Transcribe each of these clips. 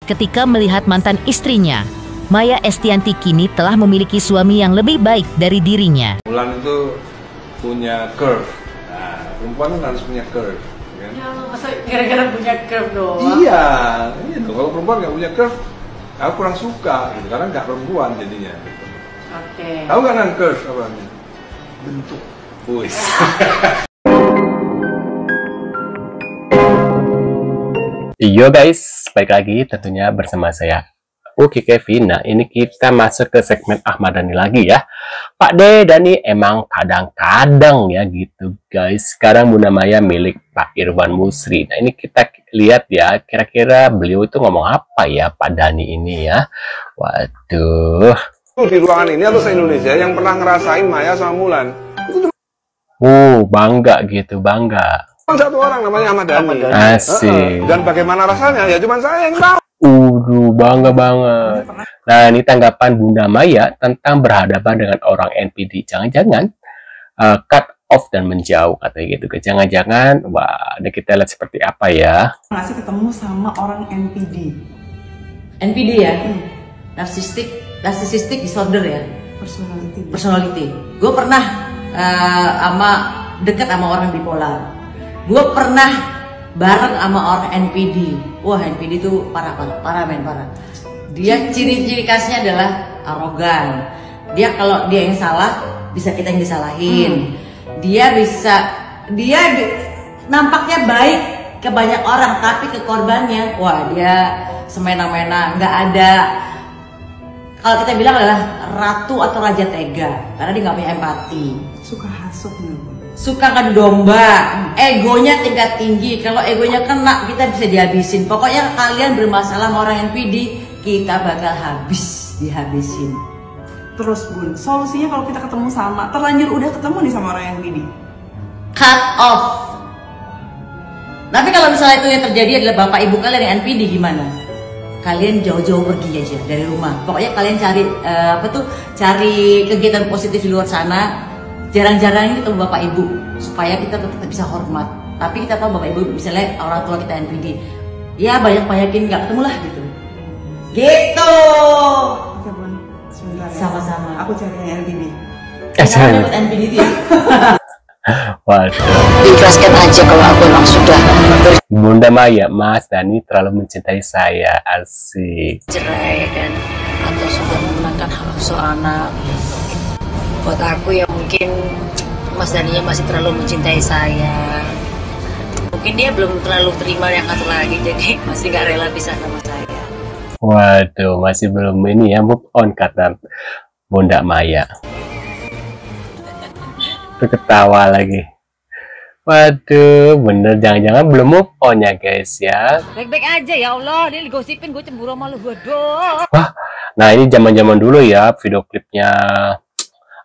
ketika melihat mantan istrinya. Maya Estianty kini telah memiliki suami yang lebih baik dari dirinya. Mulan itu punya curve. Nah, perempuan kan harus punya curve. Kan? Ya, masa gara-gara punya curve doang? Iya tuh. Kalau perempuan nggak punya curve, aku kurang suka gitu. Karena nggak perempuan jadinya. Gitu. Oke. Tahu nggak kan curve apa? Bentuk. Wis. Yo guys, balik lagi tentunya bersama saya Uki Kevin. Nah ini kita masuk ke segmen Ahmad Dhani lagi ya. Pak De Dhani emang kadang-kadang ya gitu guys. Sekarang Bunda Maya milik Pak Irwan Musri. Nah ini kita lihat ya, kira-kira beliau itu ngomong apa ya Pak Dhani ini ya. Waduh. Di ruangan ini atau se-Indonesia yang pernah ngerasain Maya sama Mulan. Bangga gitu, bangga. Satu orang namanya Ahmad Dhani. Asik. Dan bagaimana rasanya? Ya cuma saya yang tahu. Bangga banget. Nah, ini tanggapan Bunda Maya tentang berhadapan dengan orang NPD. Jangan-jangan cut off dan menjauh, katanya gitu. Jangan-jangan, wah, ada kita lihat seperti apa ya. Masih ketemu sama orang NPD. NPD ya? Narcissistic disorder ya? Personality. Gue pernah dekat sama orang bipolar. Gue pernah bareng sama orang NPD. Wah, NPD itu parah. Dia ciri-ciri khasnya adalah arogan. Dia kalau dia yang salah, bisa kita yang disalahin. Dia nampaknya baik ke banyak orang, tapi ke korbannya, wah dia semena-mena, nggak ada. Kalau kita bilang adalah ratu atau raja tega, karena dia nggak punya empati. Suka hasut nih. Suka kan domba, egonya tingkat tinggi. Kalau egonya kena, kita bisa dihabisin. Pokoknya kalian bermasalah sama orang NPD, kita bakal dihabisin. Terus Bun, solusinya kalau kita ketemu sama, terlanjur udah ketemu nih sama orang NPD, cut off. Tapi kalau misalnya itu yang terjadi adalah bapak ibu kalian yang NPD, gimana? Kalian jauh-jauh pergi aja dari rumah. Pokoknya kalian cari kegiatan positif di luar sana. Jarang-jarang ini ketemu bapak ibu supaya kita tetap bisa hormat. Tapi kita tahu bapak ibu misalnya orang tua kita NPD, ya banyakin nggak ketemu lah gitu. Gitu. Oke Bun, sebentar ya. Sama-sama. Aku cari yang NPD. Kita dapat NPD itu ya. Waduh. Ikhlaskan aja kalau aku memang sudah Bunda Maya, Mas Dhani terlalu mencintai saya. Asik. bercerai kan, atau sudah menggunakan hak asuh anak. Buat aku ya mungkin Mas Dhani masih terlalu mencintai saya. Mungkin dia belum terlalu terima yang satu lagi, jadi masih gak rela pisah sama saya. Waduh, masih belum ini ya, move on kata Bunda Maya. Itu ketawa lagi. Waduh, bener, jangan-jangan belum move on ya guys ya. Baik-baik aja ya Allah, dia digosipin gue cemburu sama lu, waduh. Wah, nah ini zaman-zaman dulu ya, video klipnya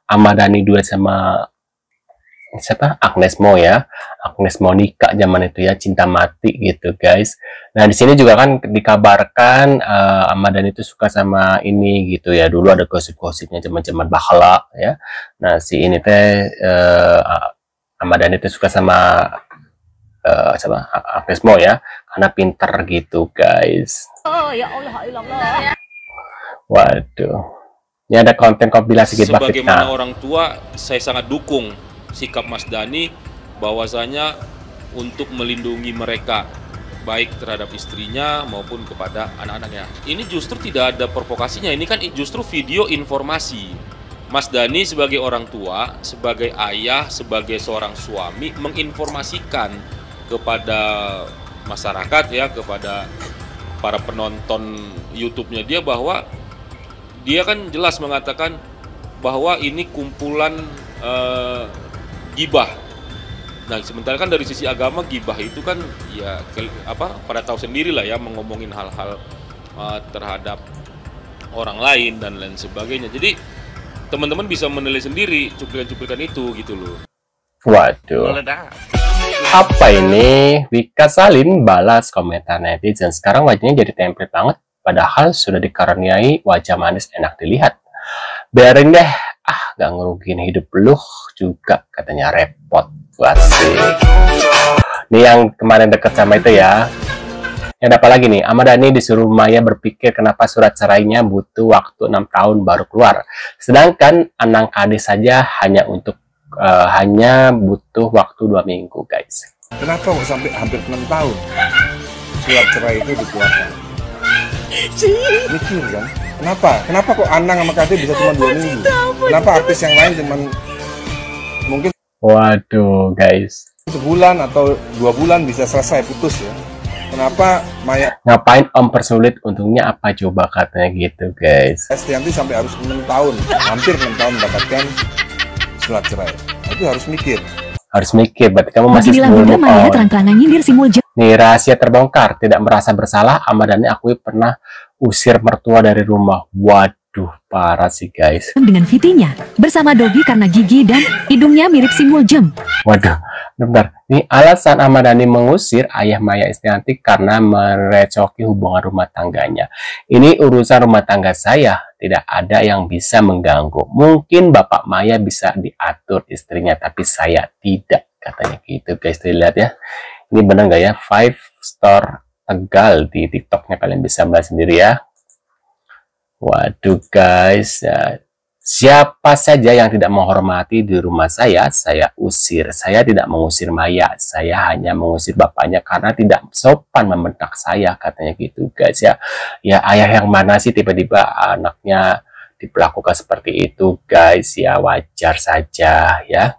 Ahmad Dhani duet sama siapa? Agnes Mo ya. Agnes Monica zaman itu ya, cinta mati gitu guys. Nah di sini juga kan dikabarkan Ahmad Dhani itu suka sama ini gitu ya. Dulu ada gosip-gosipnya zaman-zaman bahala ya. Nah si ini teh Ahmad Dhani itu suka sama siapa? Agnes Mo ya, karena pinter gitu guys. Oh ya Allah. Waduh. Ini ada konten kompilasi gitu. Sebagaimana orang tua, saya sangat dukung sikap Mas Dhani bahwasanya untuk melindungi mereka, baik terhadap istrinya maupun kepada anak-anaknya. Ini justru tidak ada provokasinya, ini kan justru video informasi. Mas Dhani sebagai orang tua, sebagai ayah, sebagai seorang suami, menginformasikan kepada masyarakat ya, kepada para penonton YouTube-nya dia, bahwa dia kan jelas mengatakan bahwa ini kumpulan gibah. Nah, sementara kan dari sisi agama gibah itu kan ya pada tahu sendiri lah ya, mengomongin hal-hal terhadap orang lain dan lain sebagainya. Jadi teman-teman bisa menilai sendiri cuplikan-cuplikan itu gitu loh. Waduh. Apa ini? Wika Salim balas komentar netizen. Sekarang wajahnya jadi template banget. Padahal sudah dikaruniai wajah manis enak dilihat. Biarin deh, gak ngerugiin hidup lu juga, katanya repot. Asik. Ini yang kemarin deket sama itu ya, Yang ada apa lagi nih? Ahmad Dhani disuruh Maya berpikir kenapa surat cerainya butuh waktu 6 tahun baru keluar. Sedangkan Anang Kade saja hanya butuh waktu 2 minggu, guys. Kenapa kok sampai hampir 6 tahun surat cerai itu dikeluarkan? Mikir kan? Kenapa kok Anang sama Kade bisa cuma 2 minggu? Kenapa artis yang lain cuma mungkin Waduh, guys. sebulan atau 2 bulan bisa selesai putus ya? Kenapa Maya Ngapain Om persulit? Untungnya apa coba katanya gitu, guys. Estianti sampai harus 6 tahun, hampir 6 tahun mendapatkan surat cerai? Itu harus mikir. Harus mikir, berarti kamu masih Beginilah sebelum Bunda move Maya on. terang-terangan nyindir si Mulja. Nih, rahasia terbongkar. Tidak merasa bersalah, Ahmad Dhani akui pernah usir mertua dari rumah. Waduh, parah sih, guys. Dengan Vitinya bersama Dogi karena gigi dan hidungnya mirip si Muljem. Waduh, bentar. Ini alasan Ahmad Dhani mengusir ayah Maya Estianti karena merecoki hubungan rumah tangganya. Ini urusan rumah tangga saya, tidak ada yang bisa mengganggu. Mungkin Bapak Maya bisa diatur istrinya, tapi saya tidak. Katanya gitu, guys. Lihat ya. Ini benar nggak ya? 5 star Tegal di TikToknya, kalian bisa melihat sendiri ya. Waduh, guys. Ya. Siapa saja yang tidak menghormati di rumah saya usir. Saya tidak mengusir Maya, saya hanya mengusir bapaknya karena tidak sopan membentak saya, katanya gitu, guys ya. Ya, ayah yang mana sih tiba-tiba anaknya diperlakukan seperti itu, guys ya, wajar saja ya.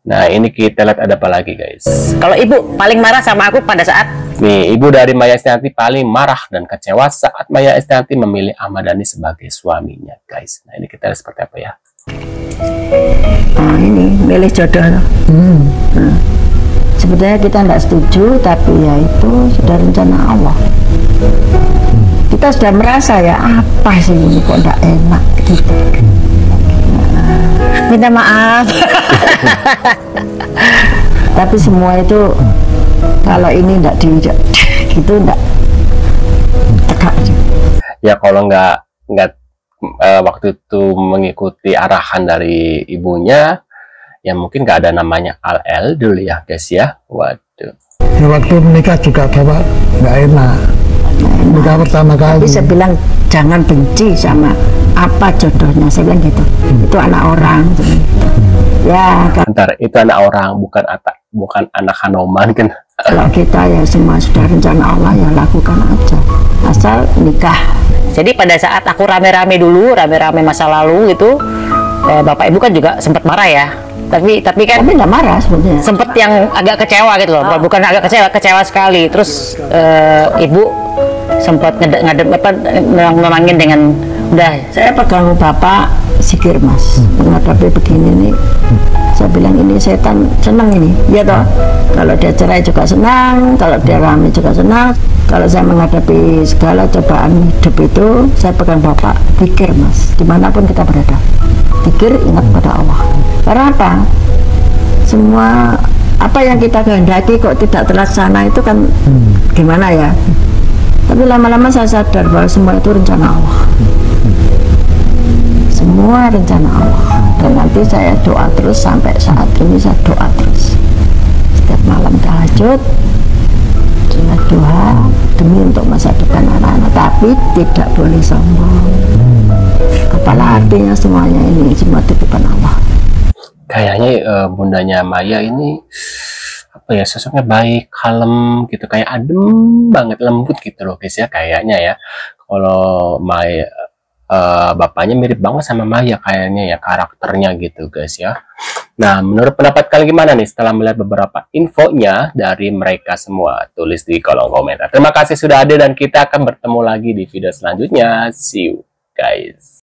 Nah, ini kita lihat ada apa lagi, guys. Kalau ibu paling marah sama aku pada saat Nih, ibu dari Maya Estianti paling marah dan kecewa saat Maya Estianti memilih Ahmad Dhani sebagai suaminya, guys. Nah, ini kita lihat seperti apa ya. Nah, ini milih jodoh. Nah, sebetulnya kita tidak setuju, tapi ya itu sudah rencana Allah. Kita sudah merasa ya, apa sih ini kok tidak enak gitu. Minta maaf. Tapi semua itu kalau ini enggak gitu enggak tegak. Ya kalau nggak waktu itu mengikuti arahan dari ibunya, ya mungkin nggak ada namanya AL dulu ya, guys ya. Waduh. Ya, waktu menikah juga bapak nggak enak. Nikah pertama kali. Tapi saya bilang jangan benci sama apa jodohnya, saya bilang gitu. Itu anak orang. Ya, Bentar, itu anak orang, bukan anak Hanoman kan? kalau kita ya semua sudah rencana Allah ya lakukan aja, asal nikah. jadi pada saat aku rame-rame masa lalu gitu, bapak ibu kan juga sempat marah ya. Tapi kan Tapi nggak marah sebenarnya. sempet yang agak kecewa gitu loh, bukan agak kecewa sekali. Terus ibu sempat nenangin dengan udah. Saya pegang bapak sikir mas, menghadapi begini nih. Saya bilang ini setan senang ini, ya toh. Kalau dia cerai juga senang, kalau dia rame juga senang. Kalau saya menghadapi segala cobaan hidup itu, saya pegang bapak, pikir mas, dimanapun kita berada, pikir ingat pada Allah. Karena apa? Semua apa yang kita kehendaki kok tidak terlaksana itu kan gimana ya? Tapi lama-lama saya sadar bahwa semua itu rencana Allah. Semua rencana Allah. Dan nanti saya doa terus sampai saat ini, saya doa terus. Setiap malam tahajud, saya doa demi untuk masa depan anak-anak. Tapi tidak boleh sombong. Kepala hatinya semuanya ini semua titipan Allah. Kayaknya bundanya Maya ini apa ya, sosoknya baik, kalem gitu, kayak adem banget, lembut gitu loh, guys ya, kayaknya ya. Kalau Maya bapaknya mirip banget sama Maya kayaknya ya, karakternya gitu, guys ya. Nah, menurut pendapat kalian gimana nih setelah melihat beberapa infonya dari mereka semua? Tulis di kolom komentar. Terima kasih sudah hadir dan kita akan bertemu lagi di video selanjutnya. See you guys.